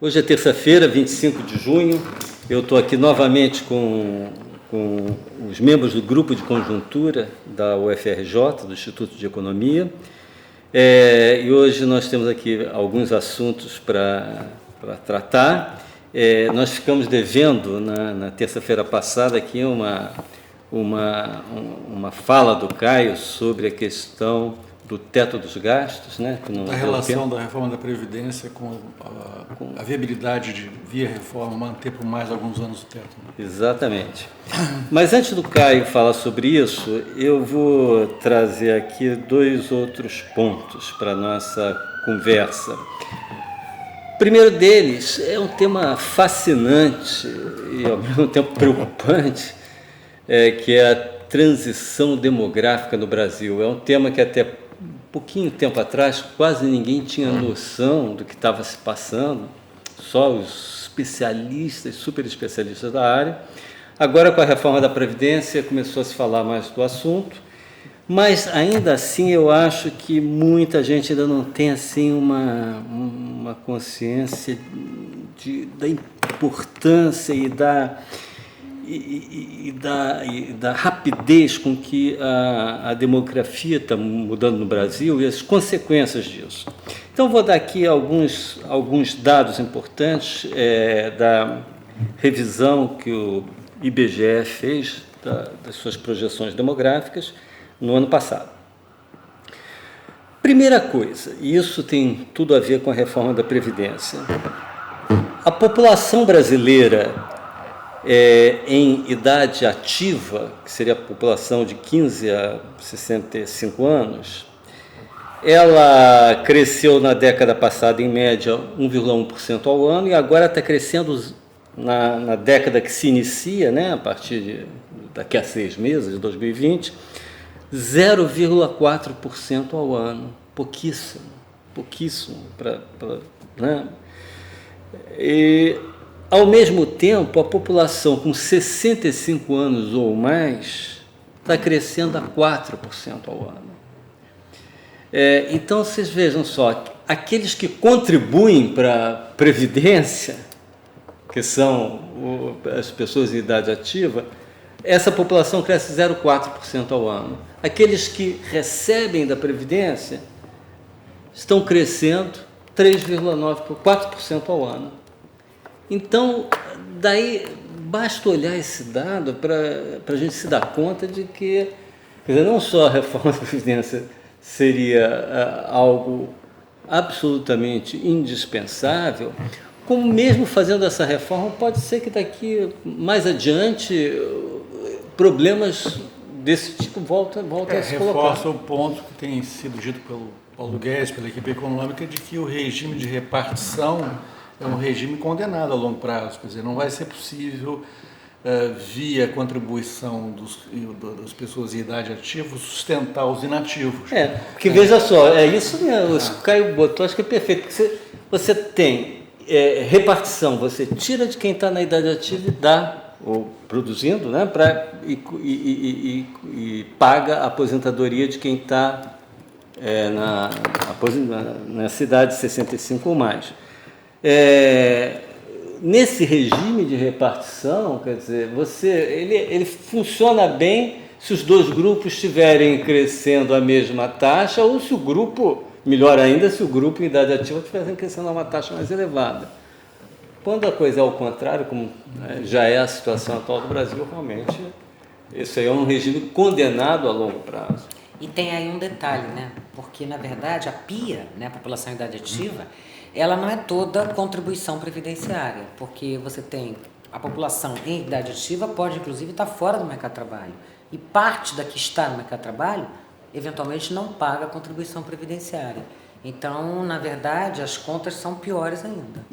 Hoje é terça-feira, 25 de junho. Eu estou aqui novamente com os membros do grupo de conjuntura da UFRJ, do Instituto de Economia. E hoje nós temos aqui alguns assuntos para tratar. Nós ficamos devendo, na terça-feira passada, aqui uma fala do Caio sobre a questão do teto dos gastos, né? A relação da reforma da Previdência com a viabilidade de, via reforma, manter por mais alguns anos o teto. Né? Exatamente. Mas antes do Caio falar sobre isso, eu vou trazer aqui dois outros pontos para a nossa conversa. O primeiro deles é um tema fascinante e ao mesmo tempo preocupante, que é a transição demográfica no Brasil. É um tema que até pouquinho tempo atrás quase ninguém tinha noção do que estava se passando, só os especialistas, super especialistas da área. Agora, com a reforma da Previdência, começou a se falar mais do assunto, mas ainda assim eu acho que muita gente ainda não tem assim uma consciência da importância e da rapidez com que a demografia está mudando no Brasil e as consequências disso. Então, vou dar aqui alguns dados importantes da revisão que o IBGE fez das suas projeções demográficas no ano passado. Primeira coisa, e isso tem tudo a ver com a reforma da Previdência, a população brasileira em idade ativa, que seria a população de 15 a 65 anos, ela cresceu na década passada, em média, 1,1% ao ano, e agora está crescendo na década que se inicia, né, a partir daqui a 6 meses, de 2020, 0,4% ao ano. Pouquíssimo. Né? E, ao mesmo tempo, a população com 65 anos ou mais está crescendo a 4% ao ano. Então, vocês vejam só, aqueles que contribuem para a Previdência, que são as pessoas em idade ativa, essa população cresce 0,4% ao ano. Aqueles que recebem da Previdência estão crescendo 4% ao ano. Então, daí basta olhar esse dado para a gente se dar conta de que, quer dizer, não só a reforma da Previdência seria algo absolutamente indispensável, como mesmo fazendo essa reforma, pode ser que daqui mais adiante problemas desse tipo voltem a se colocar. Reforça o ponto que tem sido dito pelo Paulo Guedes, pela equipe econômica, de que o regime de repartição é um regime condenado a longo prazo. Quer dizer, não vai ser possível, via contribuição das pessoas em idade ativa, sustentar os inativos. Porque veja só, é isso mesmo, o Caio botou, acho que é perfeito. Você tem repartição, você tira de quem está na idade ativa e dá, ou produzindo, né, e paga a aposentadoria de quem está nessa idade de 65 ou mais. Nesse regime de repartição, quer dizer, ele funciona bem se os dois grupos estiverem crescendo a mesma taxa, ou se o grupo, melhor ainda, se o grupo em idade ativa estiver crescendo a uma taxa mais elevada. Quando a coisa é ao contrário, como já é a situação atual do Brasil, realmente, isso aí é um regime condenado a longo prazo. E tem aí um detalhe, né? Porque, na verdade, a PIA, né, a população em idade ativa, ela não é toda contribuição previdenciária, porque você tem a população em idade ativa pode, inclusive, estar fora do mercado de trabalho. E parte da que está no mercado de trabalho, eventualmente, não paga contribuição previdenciária. Então, na verdade, as contas são piores ainda.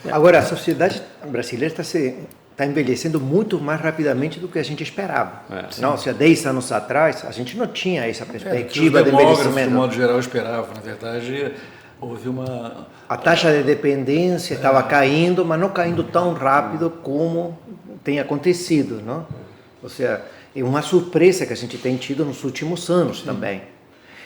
Agora, a sociedade brasileira está envelhecendo muito mais rapidamente do que a gente esperava. Não, se há 10 anos atrás, a gente não tinha essa perspectiva de envelhecimento. De modo geral, esperavam. Na verdade, houve uma... A taxa de dependência estava caindo, mas não caindo tão rápido como tem acontecido. Não? Ou seja, é uma surpresa que a gente tem tido nos últimos anos também.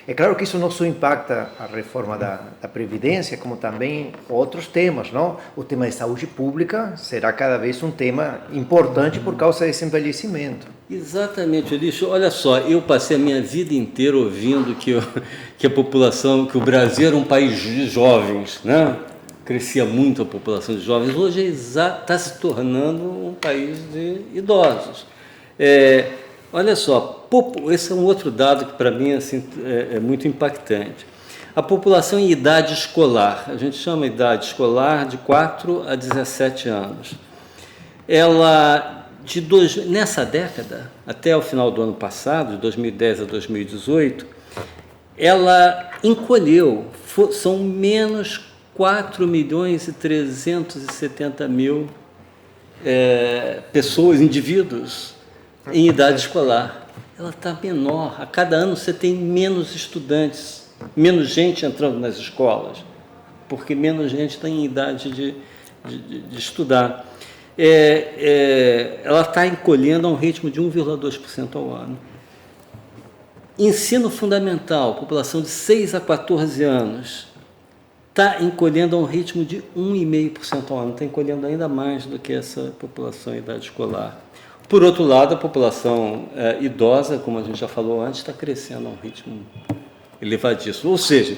É claro que isso não só impacta a reforma da Previdência, como também outros temas, não? O tema de saúde pública será cada vez um tema importante por causa desse envelhecimento. Exatamente, Ulisses. Olha só, eu passei a minha vida inteira ouvindo que a população, que o Brasil era um país de jovens, né? Crescia muito a população de jovens. Hoje está se tornando um país de idosos. Olha só, esse é um outro dado que para mim assim, é muito impactante. A população em idade escolar, a gente chama idade escolar de 4 a 17 anos. Ela, nessa década, até o final do ano passado, de 2010 a 2018, ela encolheu, são menos 4.370.000 pessoas, indivíduos, em idade escolar. Ela está menor. A cada ano você tem menos estudantes, menos gente entrando nas escolas, porque menos gente está em idade de estudar. Ela está encolhendo a um ritmo de 1,2% ao ano. Ensino fundamental, população de 6 a 14 anos, está encolhendo a um ritmo de 1,5% ao ano, está encolhendo ainda mais do que essa população em idade escolar. Por outro lado, a população idosa, como a gente já falou antes, está crescendo a um ritmo elevadíssimo. Ou seja,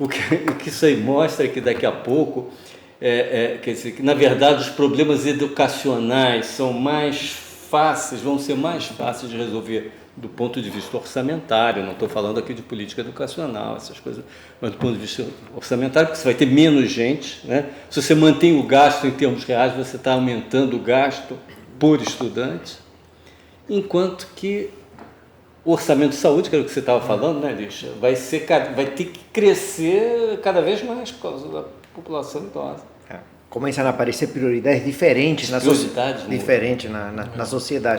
o que isso aí mostra é que daqui a pouco, quer dizer, que, na verdade, os problemas educacionais são mais fáceis, vão ser mais fáceis de resolver do ponto de vista orçamentário. Não estou falando aqui de política educacional, essas coisas, mas do ponto de vista orçamentário, porque você vai ter menos gente, né? Se você mantém o gasto em termos reais, você está aumentando o gasto por estudante, enquanto que o orçamento de saúde, que era o que você estava falando, né, Lixa, vai ter que crescer cada vez mais por causa da população idosa. Começam a aparecer prioridades diferentes na sociedade.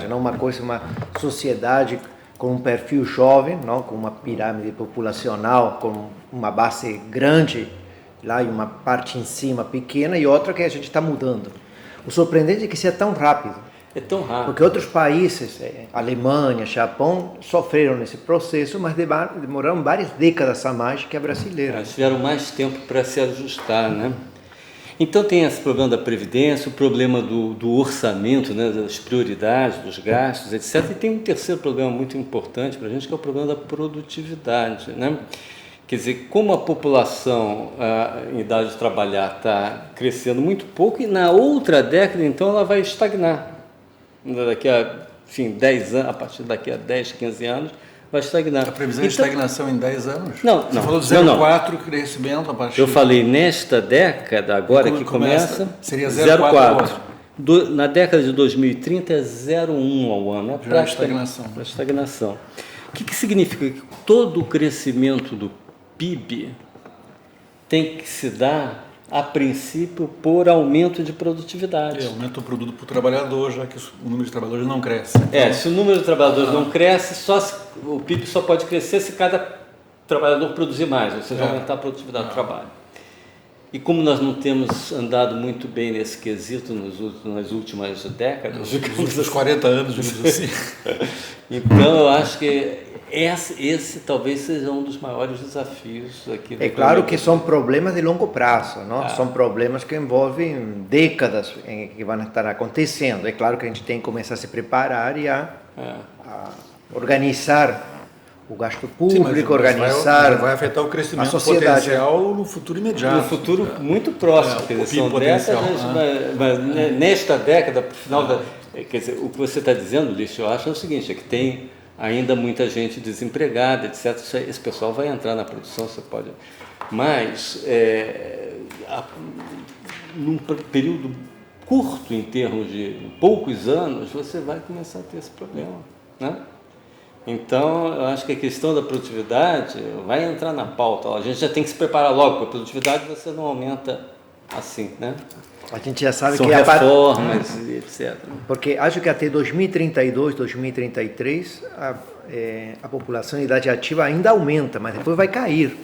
Não? Uma sociedade com um perfil jovem, não? Com uma pirâmide populacional, com uma base grande lá e uma parte em cima pequena, e outra que a gente está mudando. O surpreendente é que seja tão rápido. É tão rápido. Porque outros países, Alemanha, Japão, sofreram nesse processo, mas demoraram várias décadas a mais que a brasileira. Eles tiveram mais tempo para se ajustar, né? Então tem esse problema da Previdência, o problema do orçamento, né, das prioridades, dos gastos, etc. E tem um terceiro problema muito importante para a gente, que é o problema da produtividade, né? Quer dizer, como a população em idade de trabalhar está crescendo muito pouco, e na outra década, então, ela vai estagnar. Daqui a 10 anos, a partir daqui a 10, 15 anos, vai estagnar. A previsão de estagnação em 10 anos? Não. Você falou de 0,4 crescimento a partir... Eu falei, nesta década, agora que começa... Seria 0,4. Na década de 2030 é 0,1 ao ano. É para estagnação. O que significa? Que todo o crescimento do PIB tem que se dar, a princípio, por aumento de produtividade. Aumenta o produto por trabalhador, já que o número de trabalhadores não cresce. Então... se o número de trabalhadores não cresce, o PIB só pode crescer se cada trabalhador produzir mais, ou seja, aumentar a produtividade do trabalho. E como nós não temos andado muito bem nesse quesito nas últimas décadas... Nos últimos 40 anos, digamos assim. Então, eu acho que esse talvez seja um dos maiores desafios aqui. É claro que são problemas de longo prazo, não? São problemas que envolvem décadas que vão estar acontecendo. É claro que a gente tem que começar a se preparar e a organizar o gasto público, organizar vai afetar o crescimento a sociedade potencial no futuro imediato. No futuro muito próximo, quer dizer, são décadas, mas nesta década, para o final da... Quer dizer, o que você está dizendo, Lício, eu acho é o seguinte, é que tem ainda muita gente desempregada, etc. Esse pessoal vai entrar na produção, você pode... Mas, num período curto, em termos de poucos anos, você vai começar a ter esse problema, né? Então, eu acho que a questão da produtividade vai entrar na pauta. A gente já tem que se preparar logo, porque a produtividade você não aumenta assim, né? A gente já sabe São que reformas e etc. Porque acho que até 2032, 2033, a população em idade ativa ainda aumenta, mas depois vai cair.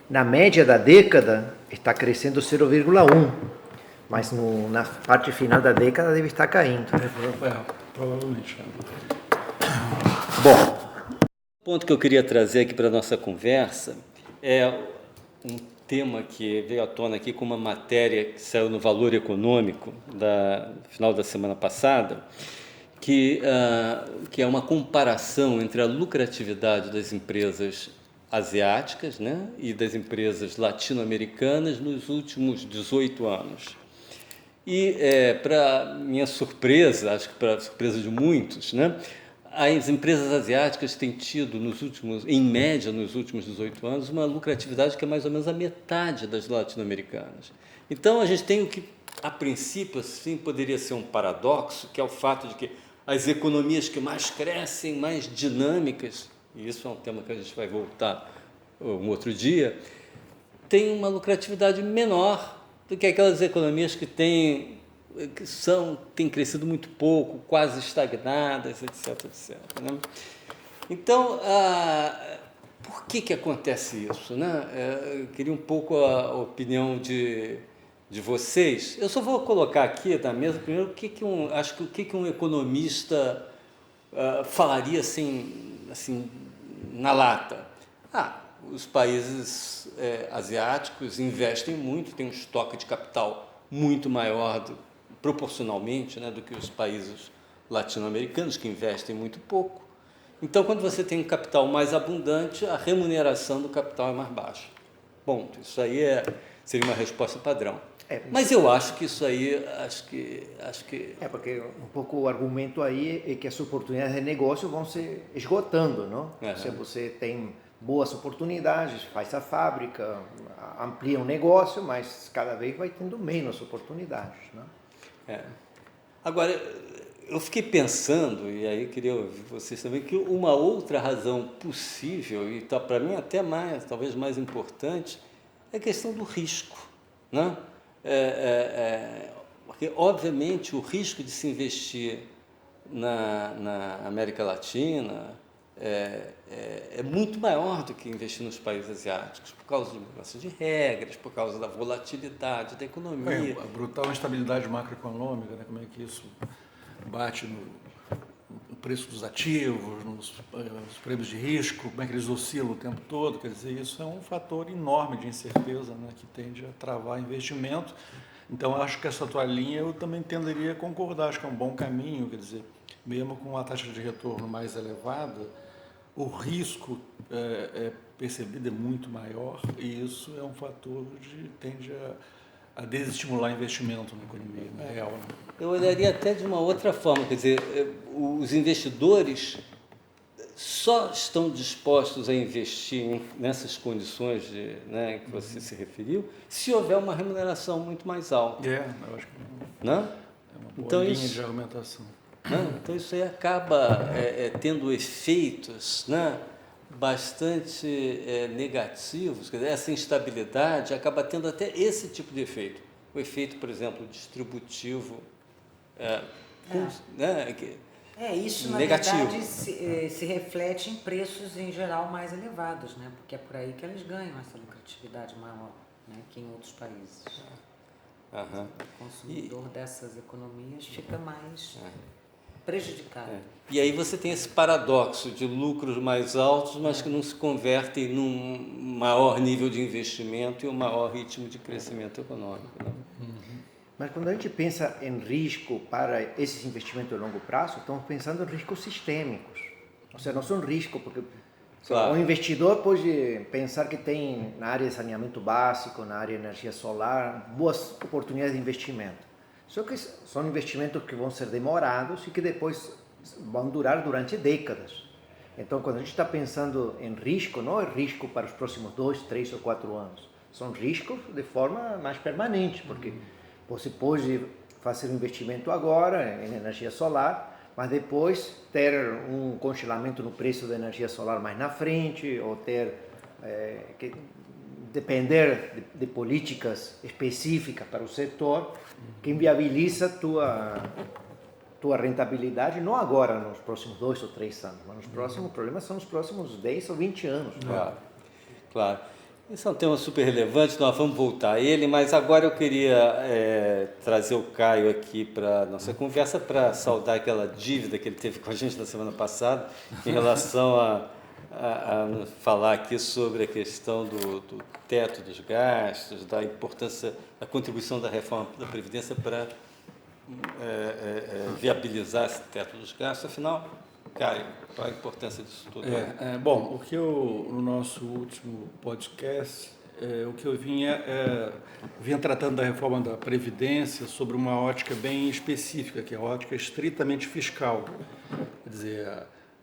Na média da década, está crescendo 0,1, mas na parte final da década deve estar caindo. Provavelmente. Bom, O ponto que eu queria trazer aqui para a nossa conversa é um tema que veio à tona aqui com uma matéria que saiu no Valor Econômico, no final da semana passada, que é uma comparação entre a lucratividade das empresas asiáticas, né, e das empresas latino-americanas nos últimos 18 anos. E, para minha surpresa, acho que para a surpresa de muitos, né, as empresas asiáticas têm tido, em média, nos últimos 18 anos, uma lucratividade que é mais ou menos a metade das latino-americanas. Então, a gente tem o que, a princípio, assim, poderia ser um paradoxo, que é o fato de que as economias que mais crescem, mais dinâmicas, e isso é um tema que a gente vai voltar um outro dia, têm uma lucratividade menor do que aquelas economias que têm crescido muito pouco, quase estagnadas, etc, etc. Né? Então, por que acontece isso? Né? Eu queria um pouco a opinião de vocês. Eu só vou colocar aqui na mesa primeiro o que um economista falaria assim na lata. Os países asiáticos investem muito, têm um estoque de capital muito maior proporcionalmente, né, do que os países latino-americanos, que investem muito pouco. Então, quando você tem um capital mais abundante, a remuneração do capital é mais baixa. Ponto. Isso aí seria uma resposta padrão. Mas eu acho que isso aí, acho que... porque um pouco o argumento aí é que as oportunidades de negócio vão se esgotando, não? Uhum. Se você tem boas oportunidades, faz a fábrica, amplia o negócio, mas cada vez vai tendo menos oportunidades, não? Agora, eu fiquei pensando, e aí queria ouvir vocês também, que uma outra razão possível, e para mim até talvez mais importante, é a questão do risco, né? Porque, obviamente, o risco de se investir na América Latina é muito maior do que investir nos países asiáticos, por causa de mudança de regras, por causa da volatilidade da economia. A brutal instabilidade macroeconômica, né? Como é que isso bate no preço dos ativos, nos prêmios de risco, como é que eles oscilam o tempo todo. Quer dizer, isso é um fator enorme de incerteza, né? Que tende a travar investimento. Então, acho que essa tua linha eu também tenderia a concordar, acho que é um bom caminho, quer dizer, mesmo com a taxa de retorno mais elevada, o risco percebido é muito maior e isso é um fator que tende a desestimular investimento na economia real. Né? Eu olharia até de uma outra forma, quer dizer, os investidores só estão dispostos a investir nessas condições que você se referiu, se houver uma remuneração muito mais alta. Eu acho que não? É uma boa linha de argumentação. Então isso aí acaba tendo efeitos, né, bastante negativos. Quer dizer, essa instabilidade acaba tendo até esse tipo de efeito. O efeito, por exemplo, distributivo, isso negativo. Na verdade se reflete em preços em geral mais elevados, né? Porque é por aí que eles ganham essa lucratividade maior, né, que em outros países. Uhum. O consumidor dessas economias fica mais prejudicado. E aí você tem esse paradoxo de lucros mais altos, mas que não se convertem num maior nível de investimento e um maior ritmo de crescimento econômico. Né? Mas quando a gente pensa em risco para esses investimentos a longo prazo, estamos pensando em riscos sistêmicos. Ou seja, não são riscos, porque o investidor pode pensar que tem na área de saneamento básico, na área de energia solar, boas oportunidades de investimento. Só que são investimentos que vão ser demorados e que depois vão durar durante décadas. Então, quando a gente está pensando em risco, não é risco para os próximos 2, 3 ou 4 anos. São riscos de forma mais permanente, porque você pode fazer um investimento agora em energia solar, mas depois ter um congelamento no preço da energia solar mais na frente, ou ter que depender de políticas específicas para o setor que inviabiliza tua rentabilidade, não agora nos próximos 2 ou 3 anos, mas os próximos problemas são nos próximos 10 ou 20 anos. Claro. Esse é um tema super relevante, nós vamos voltar a ele, mas agora eu queria trazer o Caio aqui para a nossa conversa para saldar aquela dívida que ele teve com a gente na semana passada em relação a falar aqui sobre a questão do teto dos gastos, da importância, da contribuição da reforma da Previdência para viabilizar esse teto dos gastos. Afinal, Caio, qual a importância disso tudo? Bom, no nosso último podcast, o que eu vinha tratando da reforma da Previdência sobre uma ótica bem específica, que é a ótica estritamente fiscal. Quer dizer,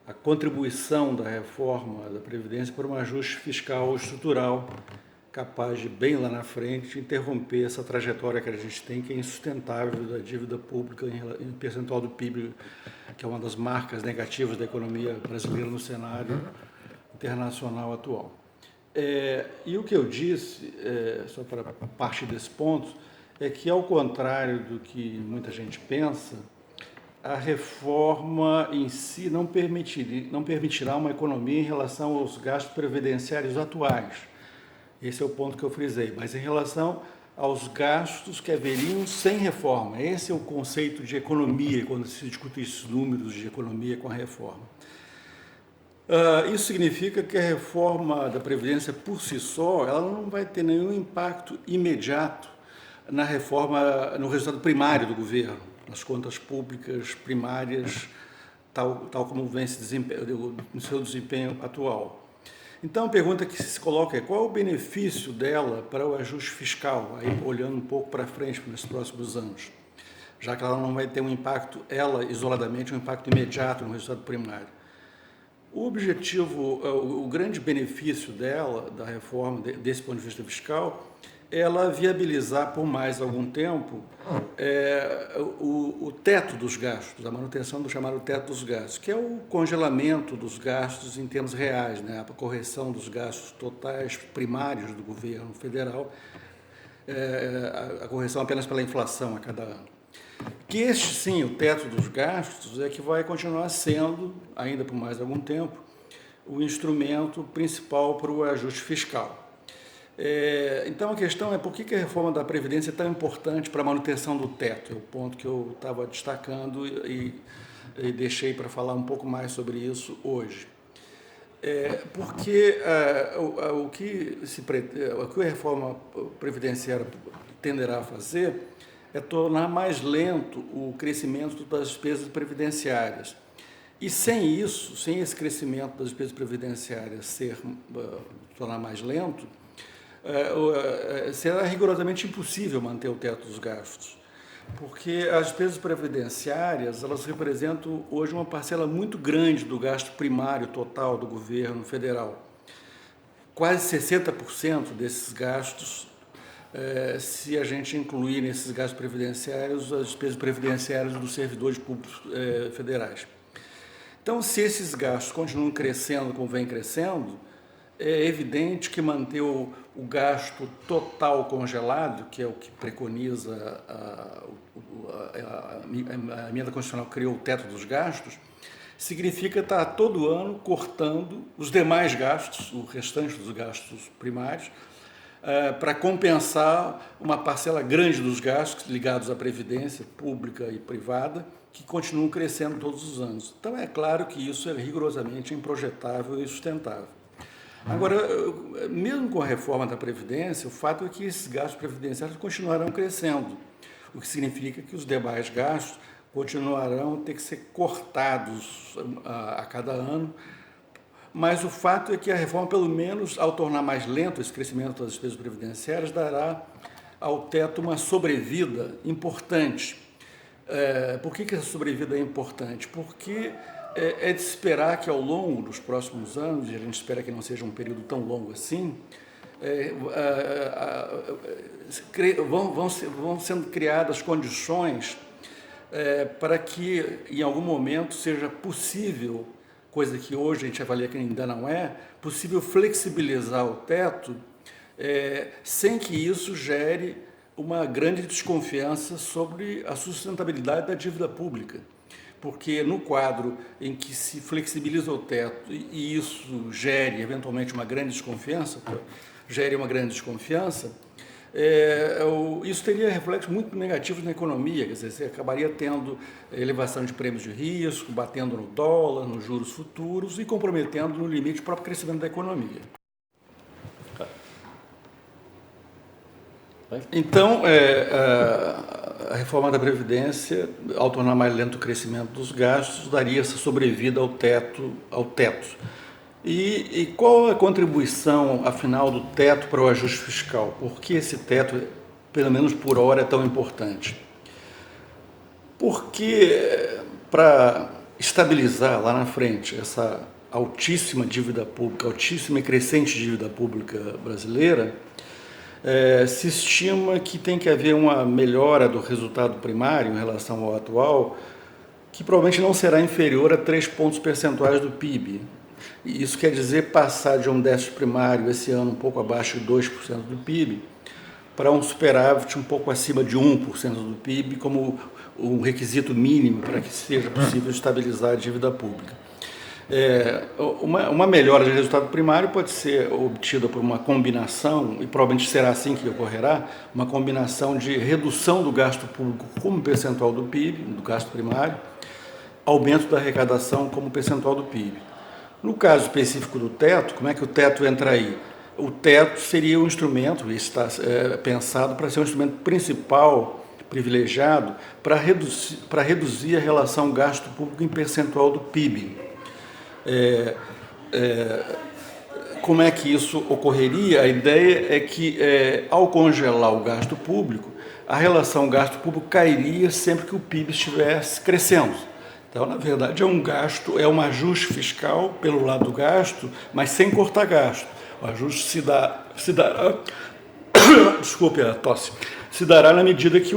a contribuição da reforma da Previdência para um ajuste fiscal estrutural capaz de, bem lá na frente, interromper essa trajetória que a gente tem, que é insustentável da dívida pública em percentual do PIB, que é uma das marcas negativas da economia brasileira no cenário internacional atual. E o que eu disse, só para partir desse ponto, é que, ao contrário do que muita gente pensa, a reforma em si não permitirá uma economia em relação aos gastos previdenciários atuais. Esse é o ponto que eu frisei. Mas em relação aos gastos que haveriam sem reforma. Esse é o conceito de economia, quando se discute esses números de economia com a reforma. Isso significa que a reforma da Previdência, por si só, ela não vai ter nenhum impacto imediato na reforma, no resultado primário do governo, nas contas públicas primárias, tal como vem no seu desempenho atual. Então, a pergunta que se coloca é: qual é o benefício dela para o ajuste fiscal, aí olhando um pouco para frente, nos próximos anos, já que ela não vai ter um impacto, isoladamente, um impacto imediato no resultado primário. O objetivo, o grande benefício dela, da reforma, desse ponto de vista fiscal, é ela viabilizar por mais algum tempo o teto dos gastos, a manutenção do chamado teto dos gastos, que é o congelamento dos gastos em termos reais, né? A correção dos gastos totais primários do governo federal, a correção apenas pela inflação a cada ano. Que este, sim, o teto dos gastos, é que vai continuar sendo, ainda por mais algum tempo, o instrumento principal para o ajuste fiscal. Então a questão é: por que a reforma da Previdência é tão importante para a manutenção do teto? É o ponto que eu estava destacando e deixei para falar um pouco mais sobre isso hoje. Porque o que a reforma previdenciária tenderá a fazer é tornar mais lento o crescimento das despesas previdenciárias. E sem esse crescimento das despesas previdenciárias tornar mais lento, será rigorosamente impossível manter o teto dos gastos, porque as despesas previdenciárias, elas representam hoje uma parcela muito grande do gasto primário total do governo federal. Quase 60% desses gastos, se a gente incluir nesses gastos previdenciários as despesas previdenciárias dos servidores públicos federais. Então, se esses gastos continuam crescendo como vem crescendo, é evidente que manter o gasto total congelado, que é o que preconiza a emenda constitucional que criou o teto dos gastos, significa estar todo ano cortando os demais gastos, o restante dos gastos primários, para compensar uma parcela grande dos gastos ligados à previdência pública e privada, que continuam crescendo todos os anos. Então, é claro que isso é rigorosamente improjetável e sustentável. Agora, mesmo com a reforma da Previdência, o fato é que esses gastos previdenciários continuarão crescendo, o que significa que os demais gastos continuarão a ter que ser cortados a cada ano. Mas o fato é que a reforma, pelo menos, ao tornar mais lento esse crescimento das despesas previdenciárias, dará ao teto uma sobrevida importante. Por que essa sobrevida é importante? Porque é de se esperar que, ao longo dos próximos anos, e a gente espera que não seja um período tão longo assim, vão sendo criadas condições para que, em algum momento, seja possível, coisa que hoje a gente avalia que ainda não é, possível flexibilizar o teto sem que isso gere uma grande desconfiança sobre a sustentabilidade da dívida pública. Porque no quadro em que se flexibiliza o teto e isso gere eventualmente uma grande desconfiança, isso teria reflexos muito negativos na economia, quer dizer, você acabaria tendo elevação de prêmios de risco, batendo no dólar, nos juros futuros e comprometendo no limite o próprio crescimento da economia. Então, a reforma da Previdência, ao tornar mais lento o crescimento dos gastos, daria essa sobrevida ao teto. E qual a contribuição, afinal, do teto para o ajuste fiscal? Por que esse teto, pelo menos por hora, é tão importante? Porque, para estabilizar lá na frente essa altíssima dívida pública, altíssima e crescente dívida pública brasileira, se estima que tem que haver uma melhora do resultado primário em relação ao atual, que provavelmente não será inferior a 3 pontos percentuais do PIB. E isso quer dizer passar de um déficit primário esse ano um pouco abaixo de 2% do PIB para um superávit um pouco acima de 1% do PIB como um requisito mínimo para que seja possível estabilizar a dívida pública. Uma melhora de resultado primário pode ser obtida por uma combinação, e provavelmente será assim que ocorrerá, uma combinação de redução do gasto público como percentual do PIB, do gasto primário, aumento da arrecadação como percentual do PIB. No caso específico do teto, como é que o teto entra aí? O teto seria um instrumento, está pensado para ser um instrumento principal, privilegiado, para reduzir a relação gasto público em percentual do PIB. Como é que isso ocorreria? A ideia é que, ao congelar o gasto público, a relação gasto público cairia sempre que o PIB estivesse crescendo. Então, na verdade, é um ajuste fiscal pelo lado do gasto, mas sem cortar gasto. O ajuste se dará desculpe a tosse, se dará na medida que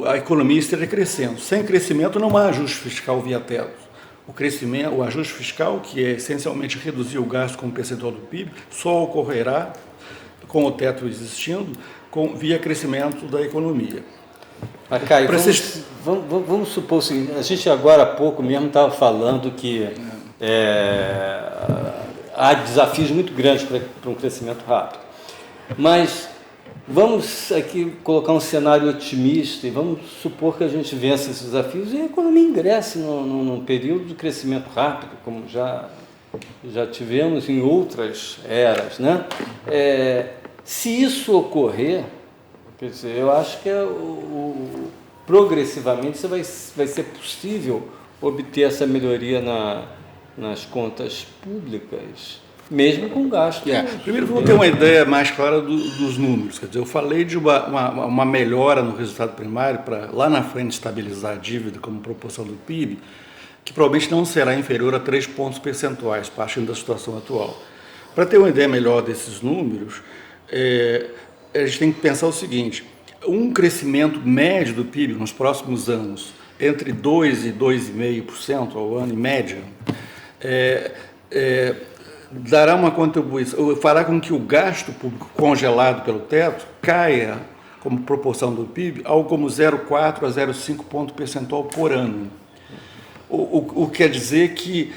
a economia esteja crescendo. Sem crescimento não há ajuste fiscal via teto. O ajuste fiscal, que é essencialmente reduzir o gasto como percentual do PIB, só ocorrerá com o teto existindo via crescimento da economia. Caio, vamos supor o seguinte, a gente agora há pouco mesmo estava falando que há desafios muito grandes para um crescimento rápido, mas vamos aqui colocar um cenário otimista e vamos supor que a gente vença esses desafios e a economia ingresse num período de crescimento rápido, como já tivemos em outras eras, né? Se isso ocorrer, quer dizer, eu acho que progressivamente vai ser possível obter essa melhoria nas contas públicas, mesmo com gasto. Primeiro vamos ter uma ideia mais clara dos números. Quer dizer, eu falei de uma melhora no resultado primário para lá na frente estabilizar a dívida como proporção do PIB, que provavelmente não será inferior a 3 pontos percentuais, partindo da situação atual. Para ter uma ideia melhor desses números, a gente tem que pensar o seguinte: um crescimento médio do PIB nos próximos anos, entre 2% e 2,5% ao ano, em média, dará uma contribuição, fará com que o gasto público congelado pelo teto caia como proporção do PIB, algo como 0,4 a 0,5 ponto percentual por ano. O que quer dizer que,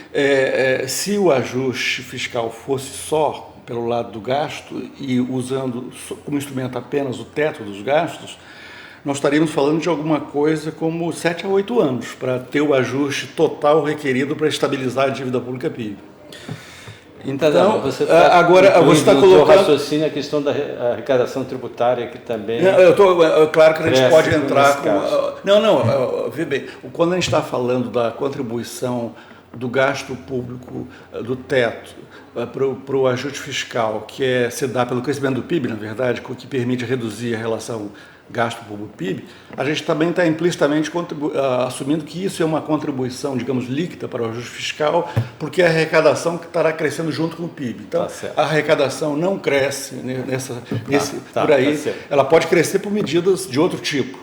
se o ajuste fiscal fosse só pelo lado do gasto e usando como instrumento apenas o teto dos gastos, nós estaríamos falando de alguma coisa como 7 a 8 anos para ter o ajuste total requerido para estabilizar a dívida pública PIB. Então, você está colocando raciocínio a questão da arrecadação tributária que também. Claro que a gente pode entrar com. Vê bem, quando a gente está falando da contribuição do gasto público do teto para o ajuste fiscal, que se dá pelo crescimento do PIB, na verdade, que permite reduzir a relação gasto público-PIB, a gente também está implicitamente assumindo que isso é uma contribuição, digamos, líquida para o ajuste fiscal, porque é a arrecadação que estará crescendo junto com o PIB. Então, a arrecadação não cresce por aí, ela pode crescer por medidas de outro tipo,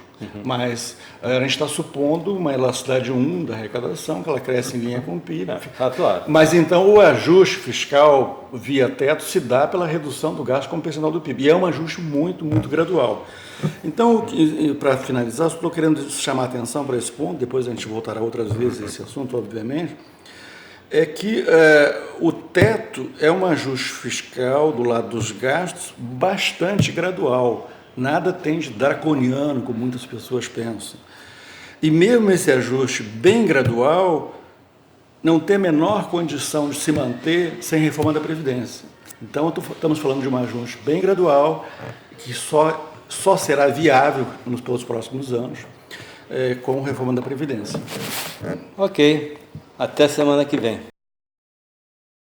mas a gente está supondo uma elasticidade 1 da arrecadação, que ela cresce em linha com o PIB. Claro. Mas então o ajuste fiscal via teto se dá pela redução do gasto como percentual do PIB, e é um ajuste muito, muito gradual. Então, para finalizar, estou querendo chamar a atenção para esse ponto, depois a gente voltará outras vezes a esse assunto, obviamente, é que o teto é um ajuste fiscal do lado dos gastos bastante gradual. Nada tem de draconiano, como muitas pessoas pensam. E mesmo esse ajuste bem gradual não tem a menor condição de se manter sem reforma da Previdência. Então, estamos falando de um ajuste bem gradual, que só será viável pelos próximos anos com reforma da Previdência. Ok, até semana que vem.